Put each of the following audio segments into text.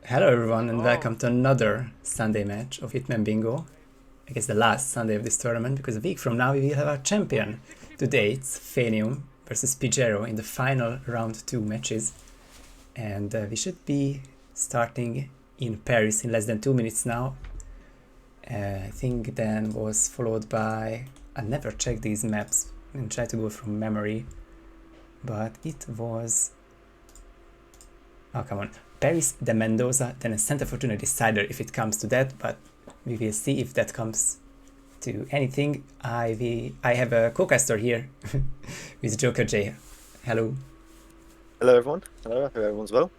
Hello everyone and welcome to another Sunday match of Hitman Bingo. I guess the last Sunday of this tournament, because a week from now we will have our champion. Today it's Phanium versus Pigiero in the final round 2 matches. And we should be starting in Paris in less than 2 minutes now. I think then was followed by... I never checked these maps and try to go from memory. But it was... Oh, come on. Paris, then Mendoza, then a Santa Fortuna decider if it comes to that, but we will see if that comes to anything. I have a co-caster here with Jokerj. Hello. Hello everyone. Hello, I hope everyone's well.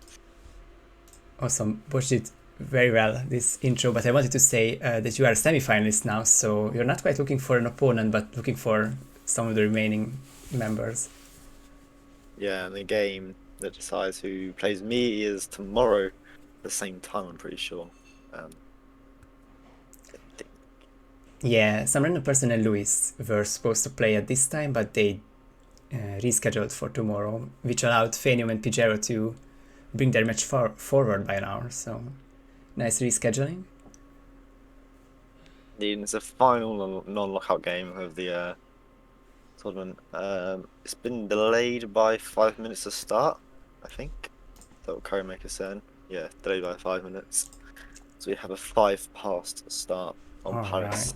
Awesome. Bosch did very well this intro, but I wanted to say that you are a semi-finalist now, so you're not quite looking for an opponent, but looking for some of the remaining members. Yeah, and the game that decides who plays me is tomorrow at the same time, I'm pretty sure. Yeah, some random person and Luis were supposed to play at this time, but they rescheduled for tomorrow, which allowed Phanium and Pigiero to bring their match forward by an hour, so nice rescheduling. It's a final non-lockout game of the tournament. It's been delayed by 5 minutes to start, I think. That's what Curry Maker said. Yeah, delayed by 5 minutes. So we have a 5 past start on Paris.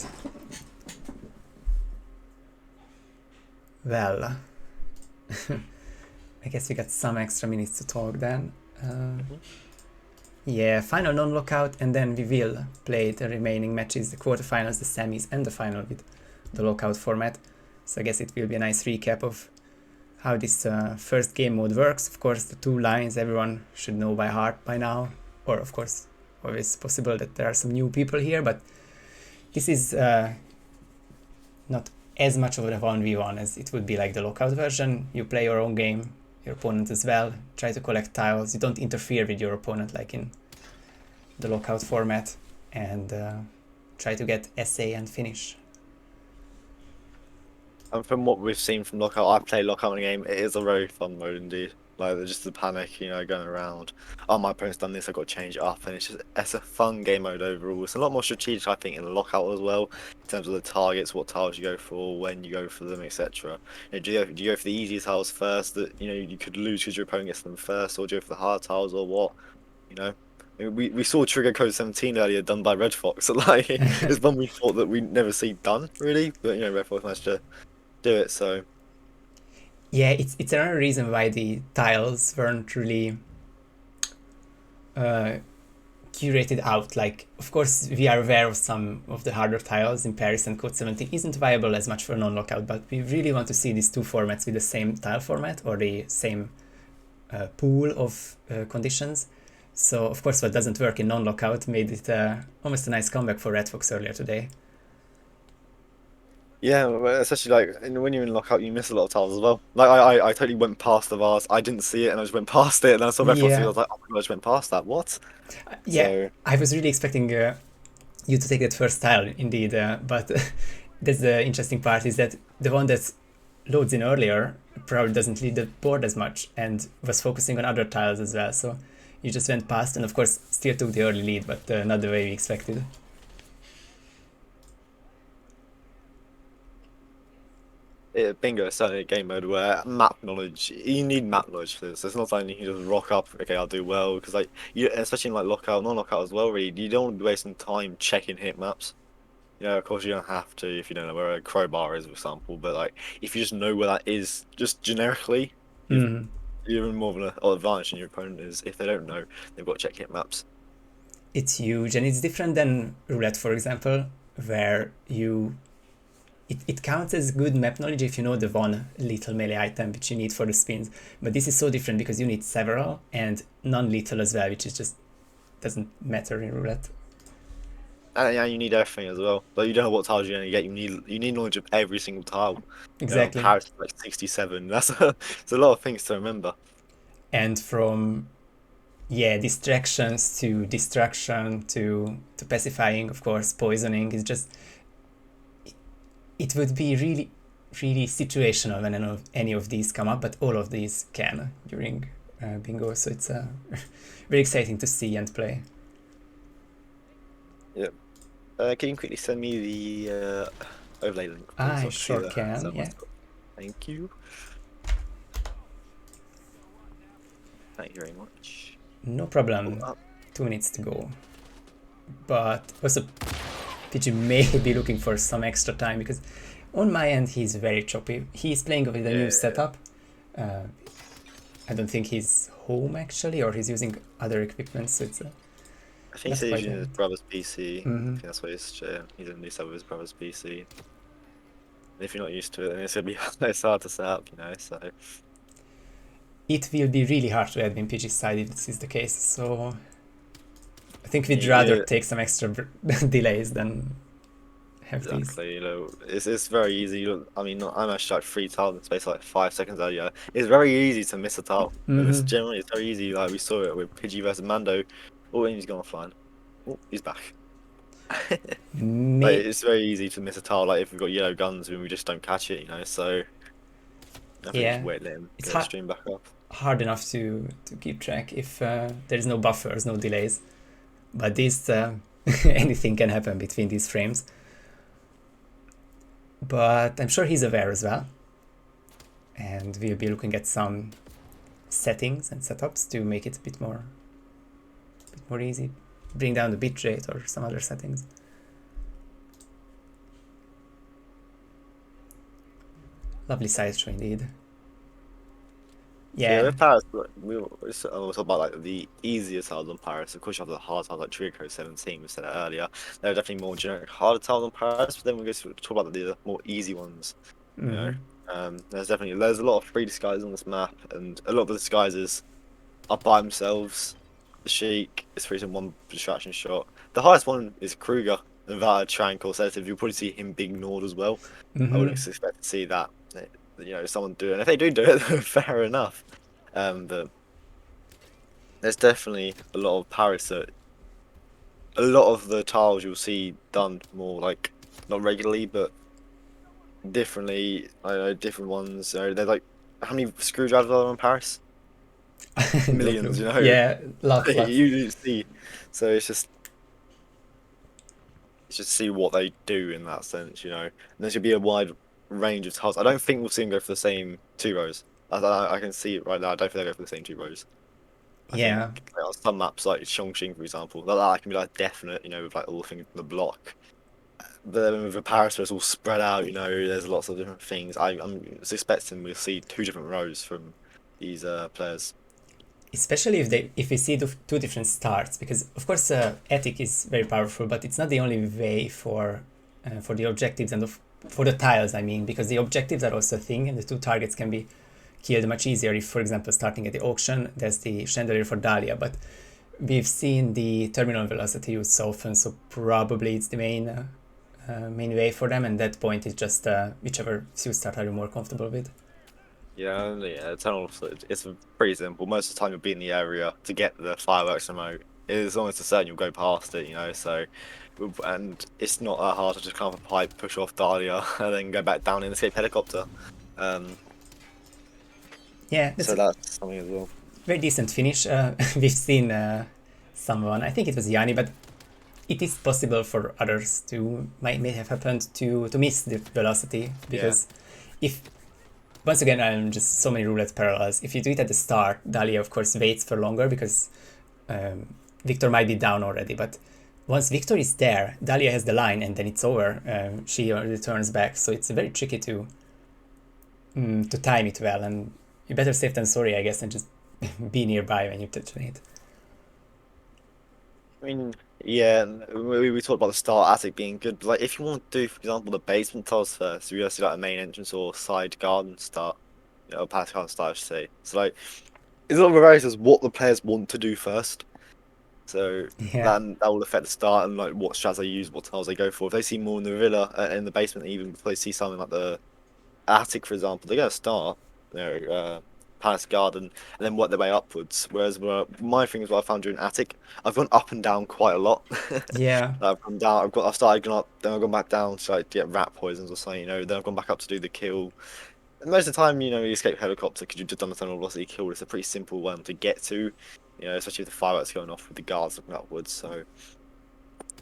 Right. Well, I guess we got some extra minutes to talk then. Yeah, final non-lockout, and then we will play the remaining matches, the quarterfinals, the semis, and the final with the lockout format. So I guess it will be a nice recap of how this first game mode works. Of course, the 2 lines everyone should know by heart by now, or of course, always possible that there are some new people here, but this is not as much of a 1v1 as it would be like the lockout version. You play your own game, your opponent as well, try to collect tiles, you don't interfere with your opponent like in the lockout format, and try to get SA and finish. And from what we've seen from Lockout, I've played Lockout in a game, it is a very fun mode indeed. Like, just the panic, going around. Oh, my opponent's done this, I've got to change it up. And it's a fun game mode overall. It's a lot more strategic, I think, in Lockout as well, in terms of the targets, what tiles you go for, when you go for them, etc. Do you go for the easy tiles first that, you could lose because your opponent gets them first, or do you go for the hard tiles, or what? We saw Trigger Code 17 earlier done by Red Fox. Like, it's one we thought that we'd never see done, really. But, Red Fox managed to do it, so... Yeah, it's another reason why the tiles weren't really curated out. Like, of course, we are aware of some of the harder tiles in Paris, and Code 17 isn't viable as much for non-lockout, but we really want to see these 2 formats with the same tile format or the same pool of conditions. So, of course, what doesn't work in non-lockout made it almost a nice comeback for Red Fox earlier today. Yeah, especially like when you're in lockout, you miss a lot of tiles as well. Like I totally went past the vase. I didn't see it, and I just went past it. And then I saw Red Fox, and I Yeah, was like, "Oh my god, I just went past that. What?" yeah, So I was really expecting you to take that first tile, indeed, but that's the interesting part, is that the one that loads in earlier probably doesn't lead the board as much and was focusing on other tiles as well. So you just went past, and of course still took the early lead, but not the way we expected. bingo is certainly a game mode where map knowledge. You need map knowledge for this. It's not something you can just rock up. Okay, I'll do well, because like especially in like lockout, non-lockout as well. Really, you don't want to be wasting time checking hit maps. Of course you don't have to if you don't know where a crowbar is, for example. But like, if you just know where that is, just generically, Mm. you're even more of an advantage than your opponent is. If they don't know, they've got to check hit maps. It's huge, and it's different than roulette, for example, where it counts as good map knowledge if you know the one lethal melee item which you need for the spins. But this is so different because you need several and non-lethal as well, which is just doesn't matter in roulette. And yeah, you need everything as well. But you don't know what tiles you're gonna get. You need knowledge of every single tile. Exactly. Paris is like 67. It's a lot of things to remember. And from distractions to destruction to pacifying, of course, poisoning is just, it would be really, really situational when any of these come up, but all of these can during Bingo, so it's very exciting to see and play. Yeah. Can you quickly send me the overlay link, please? So I I can see sure the can, someone yeah. got. Thank you. Thank you very much. No Oh, problem. 2 minutes to go. But also, PG may be looking for some extra time because on my end he's very choppy. He's playing with a new yeah. setup. Uh, I don't think he's home actually, or he's using other equipment, so it's I think not he's quite using right. his brother's PC. I Mm-hmm. think that's what he's in this with his brother's PC. And if you're not used to it, then it's gonna be it's hard to set up, you know. So It will be really hard to admin PG side if this is the case, so I think we'd rather yeah, take some extra delays than have these. exactly. You know, it's very easy. I mean, I managed to like 3 tiles in the space of like 5 seconds earlier. It's very easy to miss a tile, and Mm-hmm. it's very easy. Like we saw it with Pidgey versus Mando. Oh, and he's gone offline. Oh, he's back. Like May it's very easy to miss a tile. Like if we've got yellow guns and we just don't catch it, you know. So I think just yeah, wait, let him it's get the stream back up. hard enough to keep track if there's no buffers, no delays. But this anything can happen between these frames. But I'm sure he's aware as well, and we'll be looking at some settings and setups to make it a bit more easy. Bring down the bitrate or some other settings. Lovely sideshow indeed. So yeah, Yeah. with Paris, we'll talk about like the easier tiles on Paris. Of course, you have the hard tiles like Trio Code 17. We said that earlier. There are definitely more generic harder tiles on Paris, but then we go to talk about the more easy ones. You know, Mm-hmm. there's a lot of free disguises on this map, and a lot of the disguises are by themselves. The Sheik is free to one distraction shot. The highest one is Kruger, without a Tranquil sedative. You'll probably see him being ignored as well. I Mm-hmm. wouldn't expect to see that. Someone do it. And if they do it, then fair enough. But there's definitely a lot of Paris that a lot of the tiles you'll see done more like not regularly, but differently. I know different ones. They're like how many screwdrivers are there in Paris? No Millions, clue. you know. Yeah, lots. You see, so it's just see what they do in that sense, you know. And there should be a wide range of tiles. I don't think we'll see them go for the same 2 rows. I can see it right now. I don't think they'll go for the same 2 rows. I think Yeah. on some maps like Chongqing, for example, that can be like definite, you know, with like all the things in the block. But then with the Paris, where it's all spread out, you know, there's lots of different things. I'm expecting we'll see 2 different rows from these players. Especially if we see two different starts, because of course ethic is very powerful, but it's not the only way for the objectives and for the tiles. I mean, because the objectives are also a thing, and the two targets can be killed much easier if, for example, starting at the auction, there's the chandelier for Dahlia, but we've seen the terminal velocity used so often, so probably it's the main way for them, and that point is just whichever suit start are you more comfortable with. Yeah, Eternal. It's pretty simple. Most of the time, you'll be in the area to get the fireworks remote. It's almost a certain you'll go past it, you know. So, and it's not that hard to just climb up a pipe, push off Dahlia, and then go back down in the escape helicopter. Um, Yeah, that's so a that's something as well. very decent finish. We've seen someone, I think it was Yanni, but it is possible for others to may have happened to miss the velocity, Yeah, because if once again I'm just so many roulette parallels. If you do it at the start, Dahlia of course waits for longer because Victor might be down already, but once Victor is there, Dahlia has the line and then it's over. She returns back, so it's very tricky to time it well, and you better safe than sorry, I guess, and just be nearby when you detonate. I mean, yeah, and we talked about the start attic being good. But like, if you want to do, for example, the basement tiles first, you have to do like a main entrance or side garden start, past garden start, I should say. So like, it's not varies as what the players want to do first. So Yeah, that will affect the start and like what strats they use, what tiles they go for. If they see more in the villa in the basement, even if they see something like the attic, for example, they're gonna start, palace garden and then work their way upwards. Whereas my thing is what I found during attic, I've gone up and down quite a lot. yeah, I've gone down. I've started going up, then I've gone back down to like get rat poisons or something. Then I've gone back up to do the kill. most of the time, you escape helicopter because you've just done the tunnel velocity kill. It's a pretty simple one to get to, especially with the fireworks going off with the guards looking upwards. So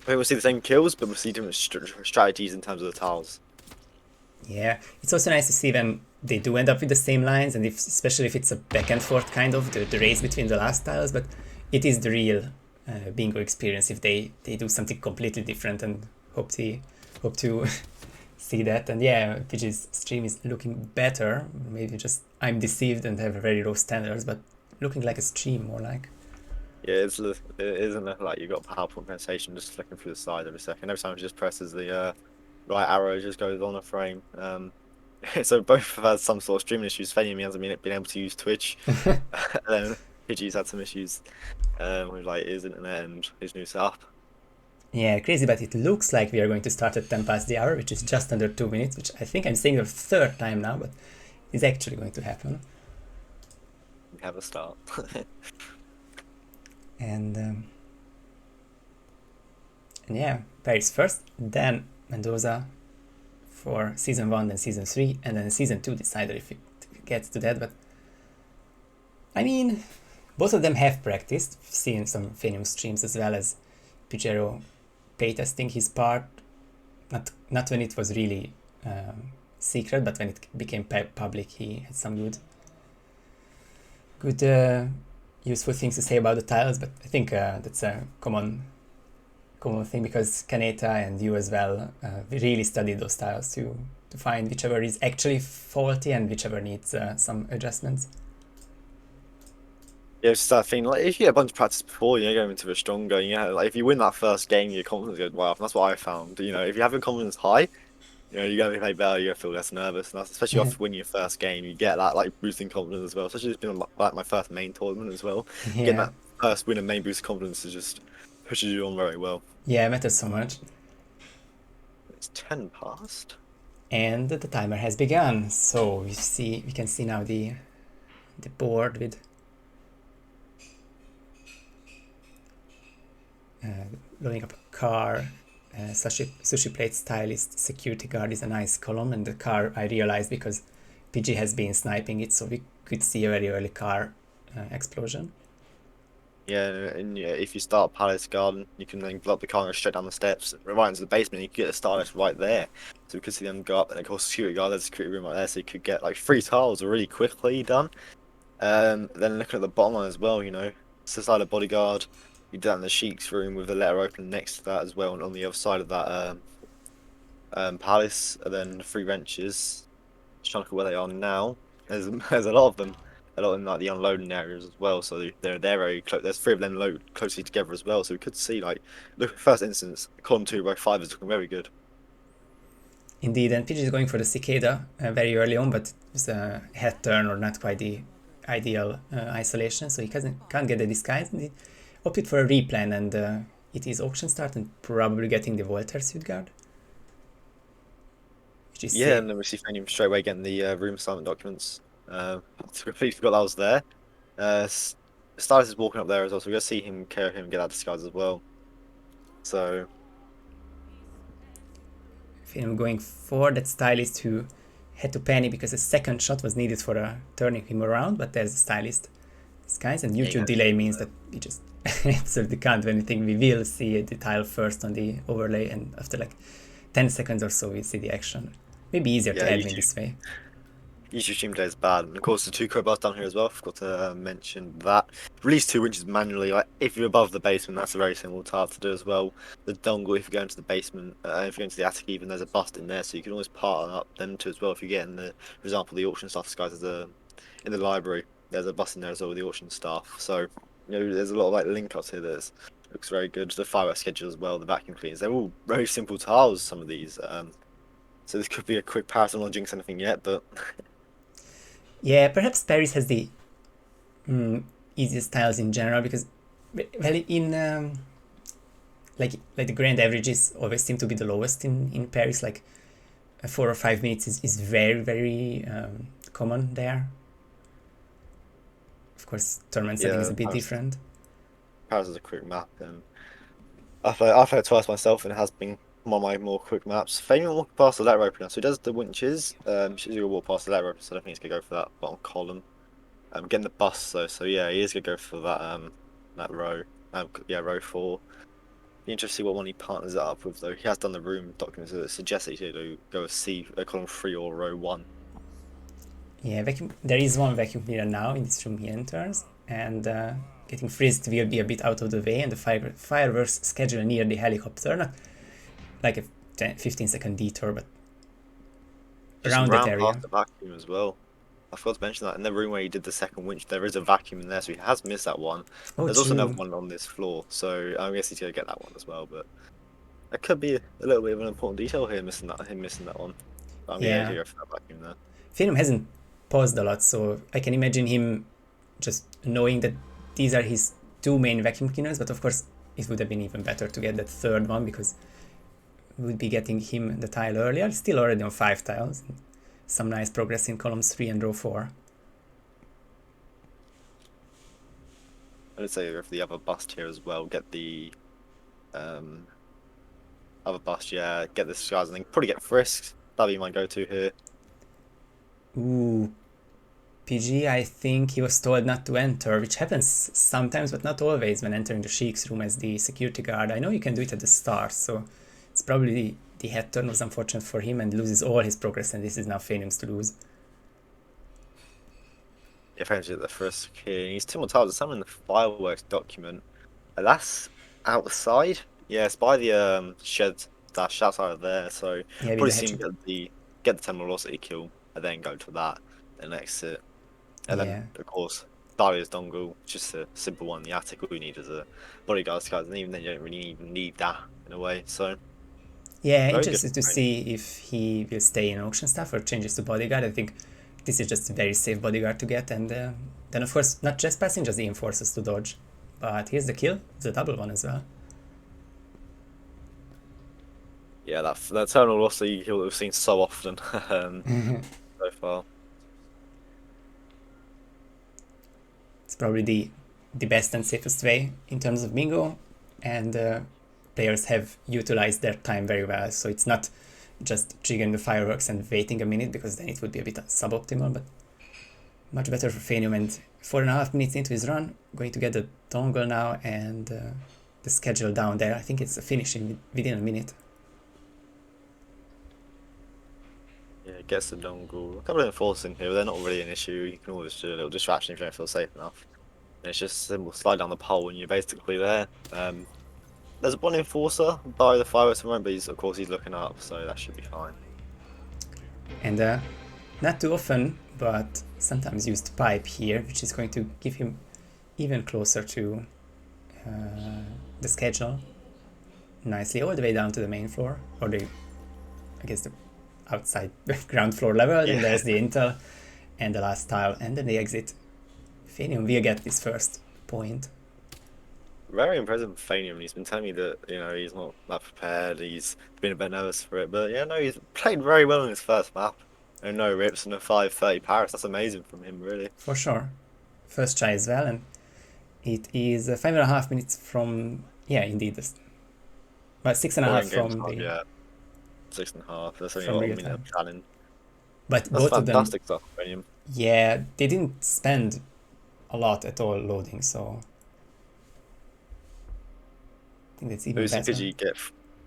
we will see the same kills, but we'll see different strategies in terms of the tiles. Yeah, it's also nice to see when they do end up with the same lines, and especially if it's a back and forth kind of the race between the last tiles. But it is the real bingo experience if they do something completely different, and hope to see that. And yeah, Pidgey's stream is looking better. Maybe just I'm deceived and have very low standards, but looking like a stream more like. Yeah, it isn't like you got PowerPoint presentation just flicking through the side every second. Every time it just presses the right arrow, it just goes on a frame. So both have had some sort of streaming issues. Phanium hasn't been able to use Twitch, and then Pidgey's had some issues with like his internet and his new setup. Yeah, crazy, but it looks like we are going to start at 10 past the hour, which is just under 2 minutes, which I think I'm saying the third time now, but it's actually going to happen. We have a start. And yeah, Paris first, then Mendoza for season 1, then season 3, and then season 2 decided if it gets to that. But I mean, both of them have practiced. We've seen some Phanium streams as well as Pigiero playtesting his part. Not when it was really secret, but when it became public, he had some good useful things to say about the tiles. But I think that's a common thing because Kaneta and you as well, we really studied those tiles to find whichever is actually faulty and whichever needs some adjustments. Yeah, it's that thing. Like if you get a bunch of practice before, going into a stronger. Like if you win that first game, your confidence goes way up. And that's what I found. If you have your confidence high, you're going to play better. You're going to feel less nervous, and that's especially after winning your first game. You get that like boosting confidence as well. Especially it's been like my first main tournament as well. Getting Yeah, that first win and main boost confidence is just pushes you on very well. yeah, it matters so much. It's 10 past. And the timer has begun, so we can see now the board with loading up a car, sushi plate stylist, security guard is a nice column, and the car I realized because PG has been sniping it, so we could see a very early car explosion. Yeah, and if you start Palace Garden, you can then block the car and go straight down the steps, right into the basement. You can get the stylist right there, so we could see them go up. And of course, security guard, there's a security room right there, so you could get like 3 tiles really quickly done. Then looking at the bottom line as well, it's the side of bodyguard. You do that in the Sheik's room with the letter open next to that as well, and on the other side of that palace, and then the 3 benches. Just trying to look at where they are now. There's a lot of them. A lot in like the unloading areas as well, so they're very close. There's 3 of them load closely together as well, so we could see like look first instance column 2 by 5 is looking very good. Indeed, and PG is going for the cicada very early on, but it's a head turn or not quite the ideal isolation, so he can't get the disguise, and he opted for a replan, and it is auction start and probably getting the Voltaire suit guard. Which is Yeah, and then we see Phanium straight away getting the room assignment documents. I completely forgot that was there. Stylus is walking up there as well, so we're gonna see him carry him and get that disguise as well. So Phanium going for that stylist who had to panic because a second shot was needed for turning him around, but there's a stylist disguise, and YouTube delay means that we just absolutely can't do anything. We will see the tile first on the overlay, and after like 10 seconds or so we see the action. Maybe easier to admin this way. YouTube stream delay is bad, and of course the 2 crowbars down here as well. Forgot to mention that. Release 2 winches manually. Like if you're above the basement, that's a very simple task to do as well. The dongle, if you go into the basement, if you go into the attic, even there's a bust in there, so you can always part up them two as well. If you get in the, for example, the auction stuff, guys, in the library, there's a bust in there as well with the auction stuff. So there's a lot of like link ups here. Looks very good. The firework schedule as well. The vacuum cleaners. They're all very simple tiles. Some of these. So this could be a quick pass. I'm not jinx anything yet, but. Yeah, perhaps Paris has the easiest tiles in general because, well, in like the grand averages always seem to be the lowest in Paris. Like 4 or 5 minutes is very very common there. Of course, tournament setting is a bit different. Paris is a quick map, and I've played it twice myself, and it has been one of my more quick maps. Phanium will walk past the letter opener, so he does the winches. She's gonna walk past the letter opener, so I don't think he's gonna go for that bottom column. Getting the bus though, so yeah, he is gonna go for that row. Yeah, row 4. Be interested to see what one he partners it up with though. He has done the room documents that suggest that he's gonna go with column 3 or row 1. Yeah, there is one vacuum cleaner now in this room he enters, and getting frizzed will be a bit out of the way, and the fireworks schedule near the helicopter, not like a 15-second detour, but Just around that round area. past the vacuum as well. I forgot to mention that in the room where he did the second winch, there is a vacuum in there, so he has missed that one. Oh, There's also another true. one on this floor, so I guess he's gonna get that one as well. But that could be a little bit of an important detail here, him missing that one. But I'm gonna Yeah. go for that vacuum there. Phanium hasn't paused a lot, so I can imagine him just knowing that these are his two main vacuum cleaners, but of course it would have been even better to get that third one because we would be getting him the tile earlier. Still already on 5 tiles. Some nice progress in columns 3 and row 4. I'd say if the other bust here as well, get the other bust, yeah, get the skies and then probably get frisks. That'd be my go-to here. Ooh, PG, I think he was told not to enter, which happens sometimes, but not always when entering the Sheik's room as the security guard. I know you can do it at the start, so it's probably the head turn was unfortunate for him and loses all his progress, and this is now Phanium's to lose. If I get the frisk here, he's 2 more tiles. There's something in the fireworks document. That's outside. Yeah, it's by the shed dash outside of there. So Yeah, with probably the see him hatchet. get the terminal velocity kill and then go to that and exit. And then Yeah. of course Darius dongle, just a simple one. The attic all you need is a bodyguard guys, and even then you don't really even need that in a way. So Yeah, very good. interested to see if he will stay in auction stuff or changes to bodyguard. I think this is just a very safe bodyguard to get, and then of course not just passing, just the enforcers to dodge. But here's the kill, the double one as well. Yeah, that terminal velocity kill that we've seen so often so far. It's probably the best and safest way in terms of bingo, and players have utilized their time very well. So it's not just triggering the fireworks and waiting a minute because then it would be a bit suboptimal, but much better for Phanium. And 4.5 minutes into his run, going to get the dongle now and the schedule down there. I think it's a finish within a minute. Yeah, gets the dongle. A couple of enforcers in here, but they're not really an issue. You can always do a little distraction if you don't feel safe enough. And it's just simple slide down the pole and you're basically there. There's one enforcer by the fireworks moment, but of course he's looking up, so that should be fine. And not too often, but sometimes used pipe here, which is going to give him even closer to the schedule. Nicely, all the way down to the main floor, or the, I guess, the outside ground floor level. Yeah. And there's the intel and the last tile, and then the exit. Phanium will get this first point. Very impressive with Phanium. He's been telling me that he's not that prepared. He's been a bit nervous for it, but yeah, no, he's played very well in his first map. And no rips and a 5:30 Paris. That's amazing from him, really. For sure. First try as well, and it is 5.5 minutes from, yeah, indeed, but 6.5 from Time, the, yeah, 6.5. That's only from a real minute time. of challenge. But That's both of them, fantastic stuff, Phanium. yeah, they didn't spend a lot at all loading, so I think that's even Lucy better. Pidgey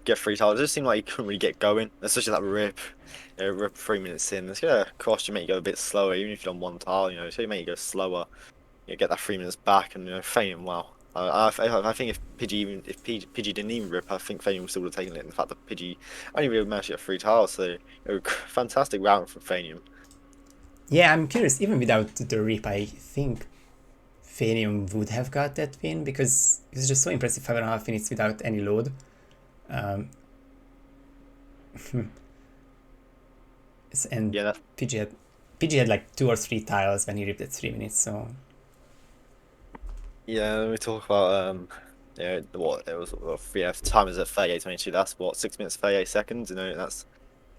get free tiles. It just seemed like he couldn't really get going, especially that rip. Rip 3 minutes in. It's gonna cost you, make you go a bit slower, even if you're on one tile. So you make you go slower. You get that 3 minutes back, and Fame. Wow. I think if Pidgey didn't even rip, I think Fame still would have taken it. In the fact that Pidgey only really managed to get 3 tiles, so fantastic round from Phanium. Yeah, I'm curious, even without the rip, I think Phanium would have got that win because it's just so impressive 5.5 minutes without any load. Um, and Yeah, PG had like 2 or 3 tiles when he ripped at 3 minutes, so yeah. We talk about what it was. Yeah, time is at 38:22. That's what 6 minutes 38 seconds. That's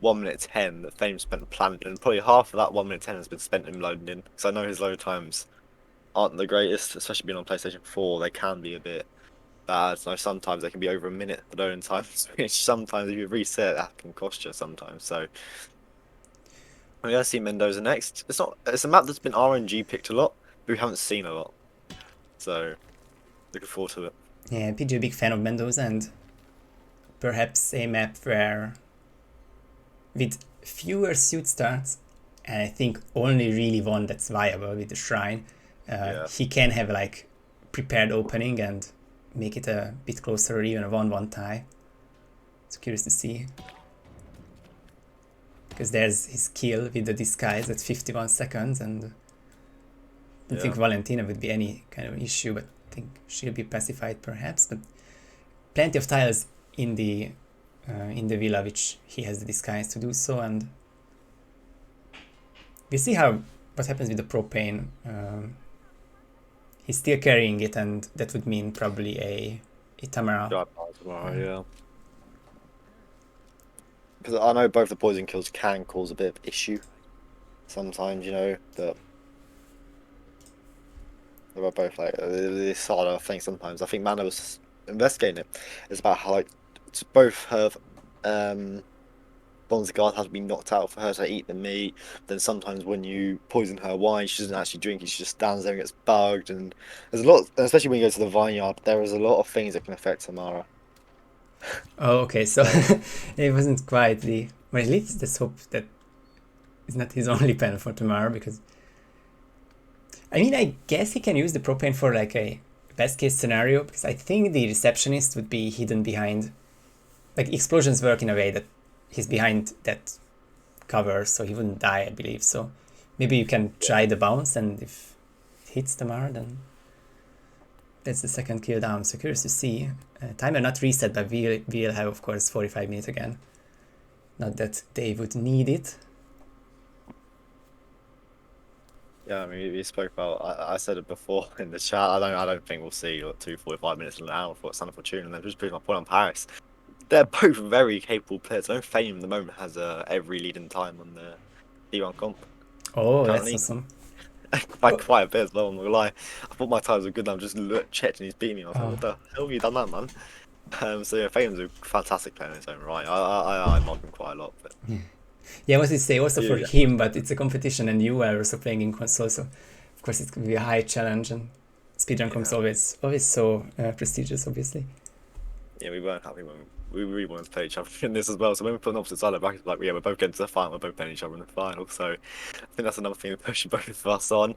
1 minute 10 that Fame spent planning, and probably half of that 1 minute 10 has been spent in loading in. Because I know his load times aren't the greatest, especially being on PlayStation 4. They can be a bit bad. So sometimes they can be over a minute the loading times, which sometimes if you reset that can cost you sometimes. So we're gonna see Mendoza next. It's a map that's been RNG picked a lot, but we haven't seen a lot. So looking forward to it. Yeah, PG a big fan of Mendoza, and perhaps a map where with fewer suit starts, and I think only really one that's viable with the shrine, Yeah. he can have like prepared opening and make it a bit closer or even a 1-1 tie. So curious to see. Because there's his kill with the disguise at 51 seconds, and I don't think Yeah. Valentina would be any kind of issue, but I think she'll be pacified perhaps. But plenty of tiles in the villa which he has the disguise to do so, and we'll see what happens with the propane. He's still carrying it, and that would mean probably a Tamara. Drive by tomorrow, yeah. Because I know both the poison kills can cause a bit of issue sometimes, but they're both like this sort of thing sometimes. I think Mana was investigating it. It's about how like both her bonds of guard has been knocked out for her to eat the meat. Then sometimes when you poison her wine, she doesn't actually drink it. She just stands there and gets bugged. And there's a lot, especially when you go to the vineyard. There is a lot of things that can affect Tamara. Oh, okay, so it wasn't quite the. Well, at least let's hope that it's not his only pen for tomorrow, because I mean, I guess he can use the propane for like a best case scenario, because I think the receptionist would be hidden behind. Like explosions work in a way that he's behind that cover, so he wouldn't die, I believe. So maybe you can try the bounce, and if it hits Tamar, then that's the second kill down. So curious to see. Timer not reset, but we'll have, of course, 45 minutes again. Not that they would need it. Yeah, I mean, we spoke about. I said it before in the chat. I don't think we'll see like 2 45 minutes in an hour for San Fortuna, and then just proving my point on Paris. They're both very capable players. I know Phanium at the moment has every leading time on the D1 comp Oh, that's currently. awesome. By Oh, quite a bit as well, I'm not gonna lie. I thought my times were good and I just checked and he's beat me. I was like, oh. what the hell have you done that, man? So yeah, Phanium's a fantastic player in his own right. I mock him quite a lot, but Yeah, what did say also for yeah, him, but it's a competition, and you are also playing in console, so of course it's going to be a high challenge, and speedrun comps yeah, always so prestigious, obviously. yeah, we weren't happy when we really wanted to play each other in this as well. So when we put an opposite side of brackets, like yeah, we're both getting to the final, we're both playing each other in the final. So I think that's another thing that pushes both of us on.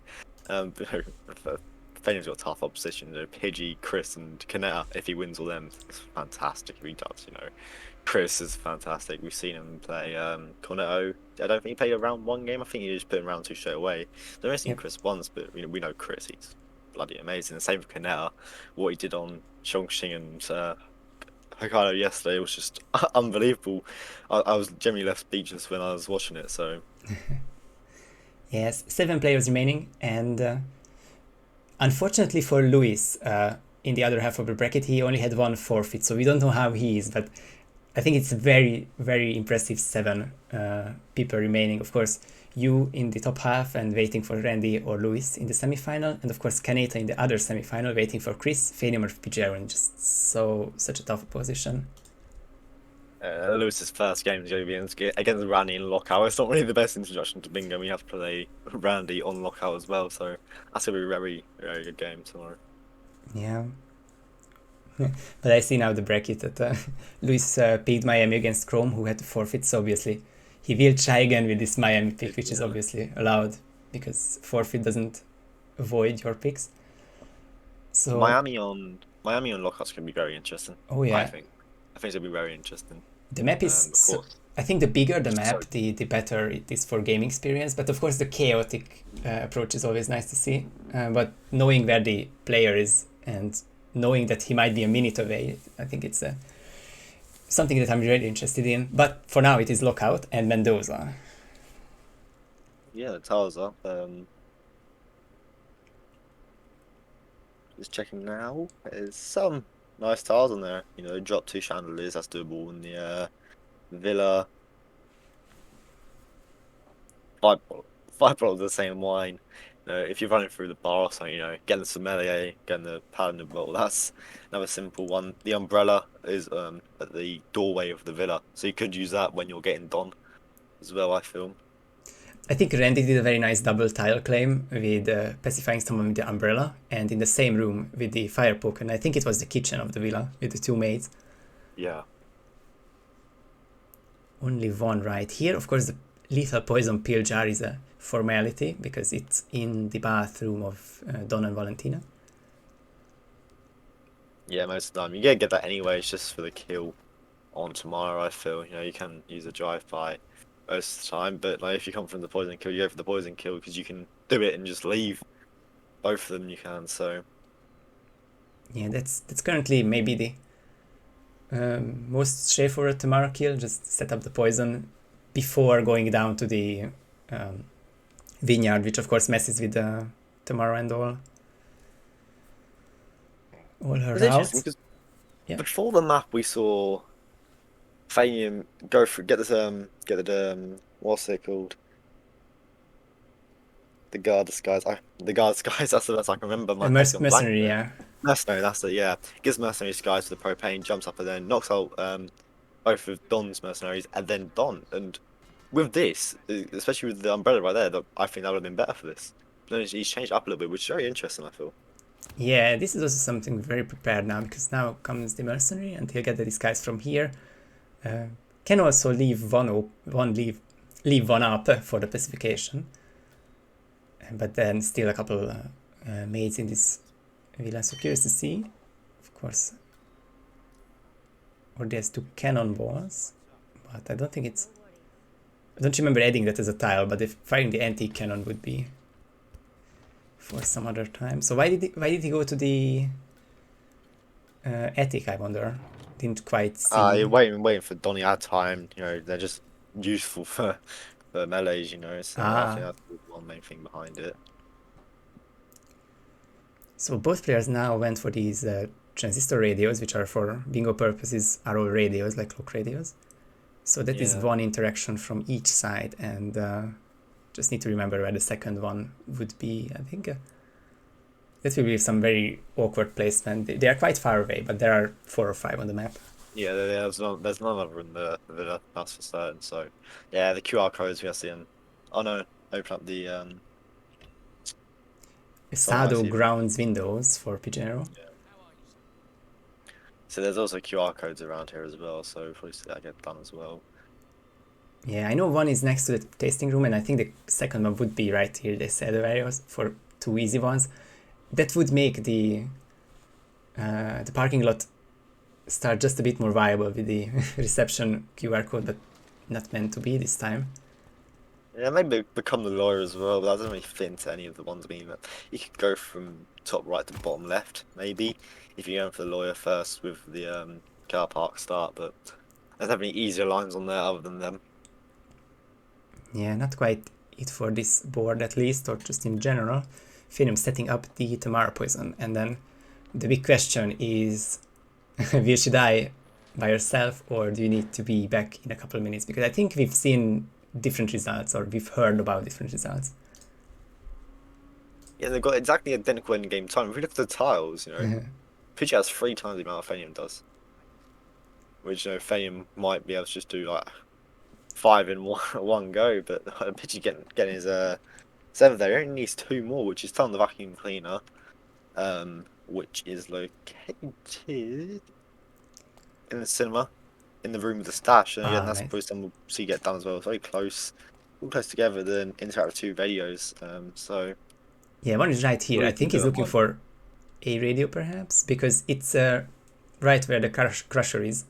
Fanium's got a tough opposition. Pidgey, Chris, and Kaneta. If he wins all them, it's fantastic. If he does, Chris is fantastic. We've seen him play Cornetto. I don't think he played a round one game. I think he just put him round two straight away. I've only seen Yep. Chris once, but we know Chris. He's bloody amazing. The same with Kaneta. What he did on Chongqing and Hokkaido yesterday was just unbelievable. I was genuinely left speechless when I was watching it. So Yes, 7 players remaining, and unfortunately for Luis, in the other half of the bracket, he only had 1 forfeit, so we don't know how he is, but I think it's very, very impressive 7 people remaining. Of course, you in the top half and waiting for Randy or Luis in the semi-final, and of course Kaneta in the other semi-final waiting for Chris, Phanium or Pigiero, and just such a tough position. Lewis's first game is going to be against Randy in Lockout. It's not really the best introduction to Bingo. We have to play Randy on Lockout as well, so that's going to be a very, very good game tomorrow. Yeah. But I see now the bracket that Luis picked Miami against Chrome, who had to forfeit, so obviously he will try again with this Miami pick, which is Yeah. obviously allowed because forfeit doesn't avoid your picks. So Miami on Lockout's going to be very interesting. oh yeah, I think it's going to be very interesting. the map is Of course. I think the bigger the map, So the better it is for gaming experience. But of course, the chaotic approach is always nice to see. But knowing where the player is and knowing that he might be a minute away, I think it's something that I'm really interested in. But for now, it is Lockout and Mendoza. yeah, the tiles up. Just checking now. There's some nice tiles on there. Drop 2 chandeliers. That's doable in the villa. 5 bottles of the same wine. If you're running through the bar or something, getting the sommelier, getting the paladin bottle, that's another simple one. The umbrella is at the doorway of the villa, so you could use that when you're getting done as well, I feel. I think Randy did a very nice double tile claim with pacifying someone with the umbrella and in the same room with the fire poker. And I think it was the kitchen of the villa with the two maids. Yeah. Only one right here. Of course, the lethal poison pill jar is a formality because it's in the bathroom of Don and Valentina. Yeah, most of the time. You gotta get that anyway, it's just for the kill on tomorrow, I feel. You can use a drive-by most of the time, but like if you come from the poison kill, you go for the poison kill because you can do it and just leave. Both of them you can, so. Yeah, that's currently maybe the most straightforward tomorrow kill. Just set up the poison before going down to the vineyard, which of course messes with the tomorrow and all her It's interesting routes. because Yeah. before the map we saw Phanium go through, get the what's it called? The guard disguise. The guard disguise. That's the best I can remember. My head's gone blank Mercenary, there. yeah. Mercenary. That's it. Yeah, gives mercenary disguise to the propane, jumps up and then knocks out both of Don's mercenaries and then Don. And with this, especially with the umbrella right there, I think that would have been better for this. But then he's changed it up a little bit, which is very interesting. I feel. Yeah, this is also something very prepared now because now comes the mercenary and he'll get the disguise from here. Can also leave leave one up for the pacification, but then still a couple maids in this villa. So curious to see, of course. Or there's two cannonballs, but I don't think it's. I don't remember adding that as a tile, but if firing the antique cannon would be for some other time. So why did he go to the attic? I wonder. Didn't quite You're see. waiting for Donny ad time. They're just useful for melees. So I Ah, think that's the one main thing behind it. so both players now went for these transistor radios, which are for bingo purposes, are all radios, like clock radios. So that is Yeah. one interaction from each side, and just need to remember where the second one would be. I think that will be some very awkward placement. They are quite far away, but there are 4 or 5 on the map. Yeah, there's none other in the villa, that's for certain. So, yeah, the QR codes we are seeing. Oh no, open up the Oh, I Sado see. grounds windows for Pigiero. Yeah. So there's also QR codes around here as well. So we'll probably see that get done as well. Yeah, I know one is next to the tasting room, and I think the second one would be right here. They said the areas for 2 easy ones. That would make the parking lot start just a bit more viable with the reception QR code, but not meant to be this time. Yeah, maybe become the lawyer as well, but that doesn't really fit into any of the ones. I mean, you could go from top right to bottom left, maybe, if you're going for the lawyer first with the car park start, but there's not any easier lines on there other than them. Yeah, not quite it for this board at least, or just in general. Phanium setting up the Tamara poison, and then the big question is, will she die by herself, or do you need to be back in a couple of minutes? Because I think we've seen different results, or we've heard about different results. Yeah, they've got exactly identical end game time. If we look at the tiles, Pidgey has 3 times the amount of Phanium does. Which, Phanium might be able to just do like 5 in one go, but Pidgey getting his 7th there, he only needs 2 more, which is ton the vacuum cleaner, which is located in the cinema, in the room with the stash, and again, that's Nice. probably something we'll see get done as well. Very close, all close together. Then interact with 2 radios, so. Yeah, one is right here. I Really think do he's that looking one. for a radio, perhaps, because it's right where the crusher is.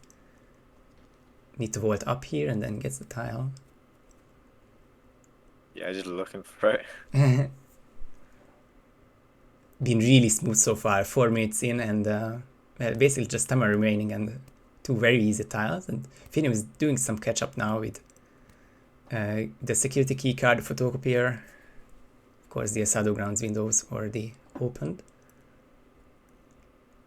Need to vault up here and then gets the tile. Yeah, just looking for it. Been really smooth so far. 4 minutes in, and well, basically just timer remaining and 2 very easy tiles. And Phanium is doing some catch up now with the security key card, the photocopier. Of course, the Asado Grounds windows already opened.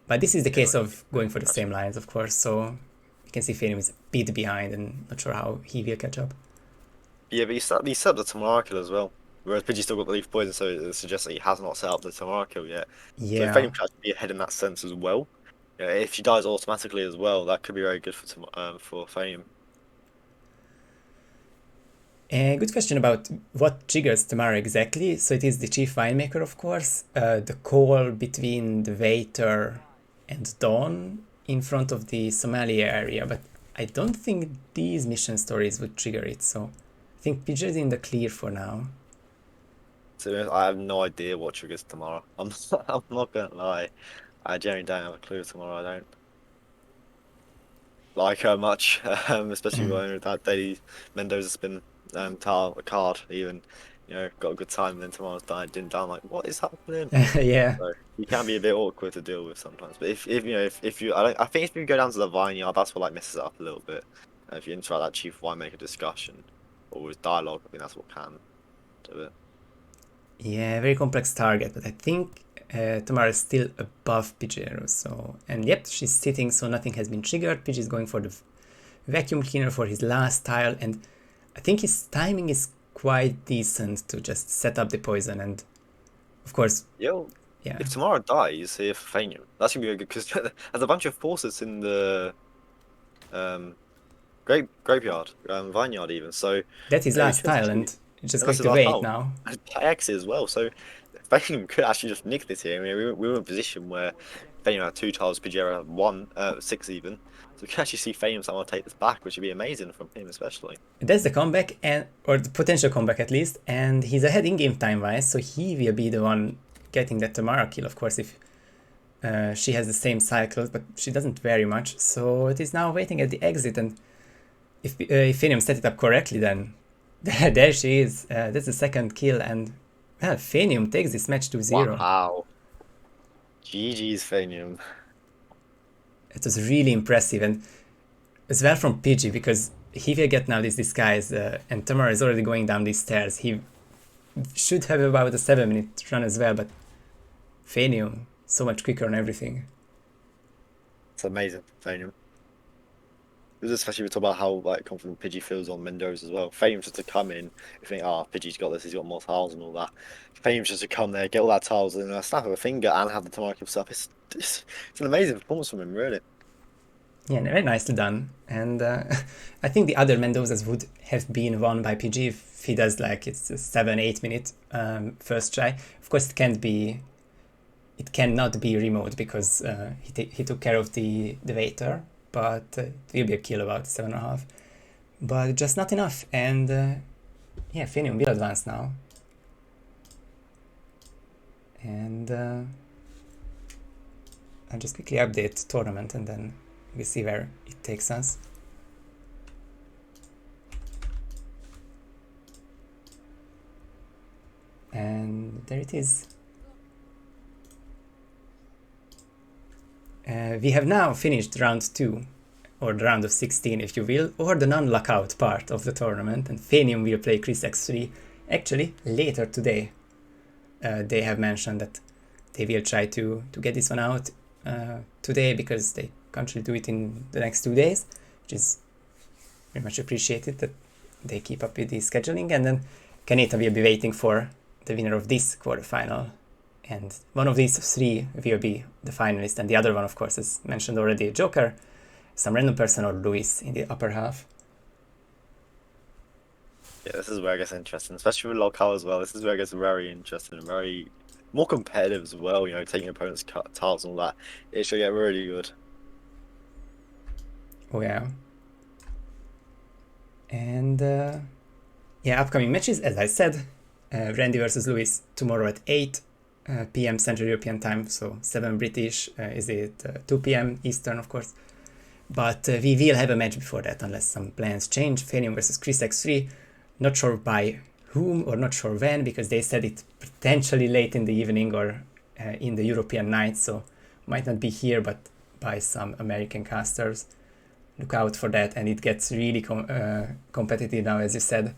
But this is the case of going for the same lines, of course. So you can see Phanium is a bit behind and not sure how he will catch up. Yeah, but he set up the tomorrow kill as well. Whereas Pidgey's still got the leaf poison, so it suggests that he has not set up the tomorrow kill yet. So Yeah. Phanium could actually be ahead in that sense as well. Yeah, if she dies automatically as well, that could be very good for Phanium. A good question about what triggers Tamara exactly. So it is the chief winemaker, of course, the call between the waiter and Dawn in front of the sommelier area, but I don't think these mission stories would trigger it, so I think Pidge is in the clear for now. So I have no idea what triggers tomorrow. I'm not gonna lie. I genuinely don't have a clue tomorrow. I don't like her much, especially when that daily Mendoza spin card even, got a good time and then tomorrow's died didn't die. I'm like, what is happening? Yeah. So you can be a bit awkward to deal with sometimes. But if you I think if you go down to the vineyard, that's what like messes it up a little bit. If you interact that chief winemaker discussion or with dialogue, I think that's what can do it. Yeah, very complex target, but I think Tamara is still above Pigiero, so... And yep, she's sitting, so nothing has been triggered. Pidge is going for the vacuum cleaner for his last tile, and I think his timing is quite decent to just set up the poison, and of course, Yo, yeah, if tomorrow dies here for Phanium, that's gonna be good because there's a bunch of forces in the um graveyard, vineyard even. So that's his we last could tile, actually, and it's just and that's going his to last wait round. now. And by exit as well. So Phanium could actually just nick this here. I mean, we were in a position where Phanium had two tiles, Pigiero had one, six even. So we can actually see Phanium someone take this back, which would be amazing from him especially. That's the comeback, and or the potential comeback at least, and he's ahead in game time wise, so he will be the one getting that Tamara kill, of course, if she has the same cycles, but she doesn't very much. So it is now waiting at the exit, and if Phanium set it up correctly, then there she is. That's the second kill, and well, Phanium takes this match to 0. Wow. GG's Phanium. It was really impressive, and as well from PG, because he will get now this disguise, and Tamara is already going down these stairs. He should have about a 7-minute run as well, but Phanium, so much quicker on everything. It's amazing, Phanium. Especially we talk about how like confident Pidgey feels on Mendoza as well. Fame's just to come in, you think, oh, Pidgey's got this, he's got more tiles and all that. Fame's just to come there, get all that tiles and a snap of a finger and have the Tamara himself. It's an amazing performance from him, really. Yeah, very nicely done. And I think the other Mendozas would have been won by PG if he does like it's a 7-8 minute first try. Of course, it cannot be remote because he took care of the waiter, but it will be a kill about 7.5. But just not enough, and yeah, Phanium will advance now. And I'll just quickly update tournament and then we see where it takes us. And there it is. We have now finished round 2, or the round of 16 if you will, or the non-lockout part of the tournament, and Phanium will play Chris X3 actually later today. They have mentioned that they will try to get this one out today because they can't really do it in the next 2 days, which is very much appreciated that they keep up with the scheduling. And then Kaneta will be waiting for the winner of this quarterfinal, and one of these 3 will be the finalist, and the other one, of course, as mentioned already, Jokerj, some random person, or Luis in the upper half. Yeah, this is where it gets interesting, especially with Lockout as well. This is where it gets very interesting and very more competitive as well, taking opponents' tiles and all that. It should get really good. Oh yeah. And yeah, upcoming matches, as I said, Randy versus Lewis tomorrow at 8 p.m. Central European time, so 7 British, is it 2 p.m. Eastern, of course. But we will have a match before that, unless some plans change. Phanium versus Chris X3, not sure by whom or not sure when, because they said it potentially late in the evening or in the European night, so might not be here, but by some American casters. Look out for that, and it gets really competitive now, as you said.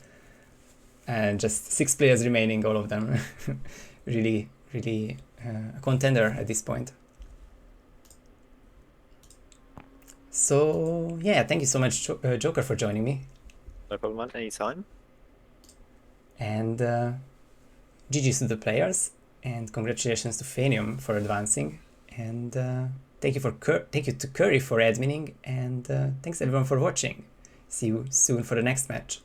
And just 6 players remaining, all of them. really a contender at this point. So yeah, thank you so much, Jokerj, for joining me. No problem, man. Anytime. And GG's to the players, and congratulations to Phanium for advancing, and thank you to Curry for adminning, and thanks everyone for watching. See you soon for the next match.